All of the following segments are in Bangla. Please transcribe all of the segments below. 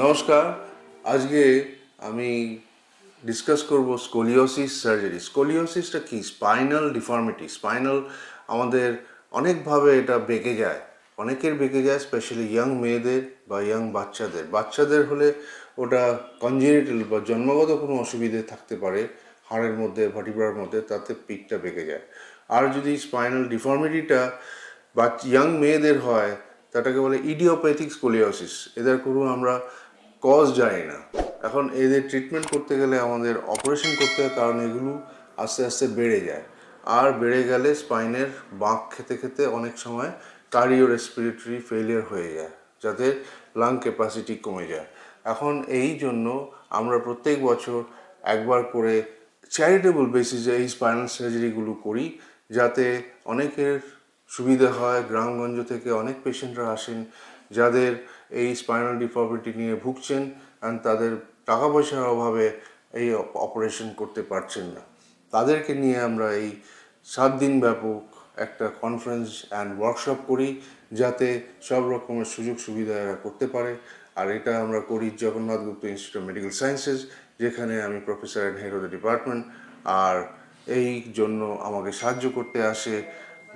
নমস্কার। আজকে আমি ডিসকাস করব স্কোলিওসিস সার্জারি। স্কোলিওসিসটা কি? Spinal deformity. স্পাইনাল আমাদের অনেকভাবে এটা বেঁকে যায়, অনেকের বেঁকে যায়, স্পেশালি ইয়াং মেয়েদের বা ইয়াং বাচ্চাদের হলে ওটা কনজেনিটাল বা জন্মগত কোনো অসুবিধে থাকতে পারে হাড়ের মধ্যে, ভার্টিব্রার মধ্যে, তাতে পিঠটা বেঁকে যায়। আর যদি স্পাইনাল ডিফর্মিটিটা বা ইয়াং মেয়েদের হয়, তাটাকে বলে ইডিওপ্যাথিক স্কোলিওসিস। এদের কোনো আমরা কজ জানি না। এখন এদের ট্রিটমেন্ট করতে গেলে আমাদের অপারেশন করতে হয়, কারণ এগুলো আস্তে আস্তে বেড়ে যায়। আর বেড়ে গেলে স্পাইনের বাঁক খেতে খেতে অনেক সময় কার্ডিও রেসপিরেটরি ফেলিয়ার হয়ে যায়, যাতে লাং ক্যাপাসিটি কমে যায়। এখন এই জন্য আমরা প্রত্যেক বছর একবার করে চ্যারিটেবল বেসিসে এই স্পাইনাল সার্জারিগুলো করি, যাতে অনেকের সুবিধা হয়। গ্রামগঞ্জ থেকে অনেক পেশেন্টরা আসেন যাদের এই স্পাইনাল ডিফর্মিটি নিয়ে ভুগছেন, অ্যান্ড তাদের টাকা পয়সার অভাবে এই অপারেশন করতে পারছেন না। তাদেরকে নিয়ে আমরা এই 7 দিন ব্যাপক একটা কনফারেন্স অ্যান্ড ওয়ার্কশপ করি, যাতে সব রকমের সুযোগ সুবিধা এরা করতে পারে। আর এটা আমরা করি Jagannath Gupta institute of medical sciences, যেখানে আমি professor and head of the department. আর এই জন্য আমাকে সাহায্য করতে আসে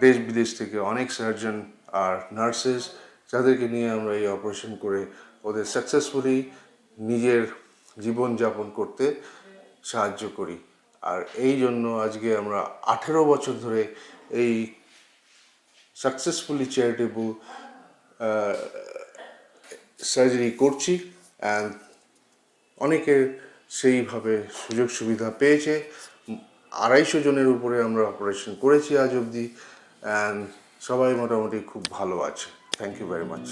দেশ বিদেশ থেকে অনেক সার্জন আর নার্সেস, যাদেরকে নিয়ে আমরা এই অপারেশন করে ওদের সাকসেসফুলি নিজের জীবনযাপন করতে সাহায্য করি। আর এই জন্য আজকে আমরা 18 বছর ধরে এই সাকসেসফুলি চ্যারিটেবল সার্জারি করছি, অ্যান্ড অনেকে সেইভাবে সুযোগ সুবিধা পেয়েছে। 250 জনের উপরে আমরা অপারেশন করেছি আজ অবধি, অ্যান্ড সবাই মোটামুটি খুব ভালো আছে। Thank you very much.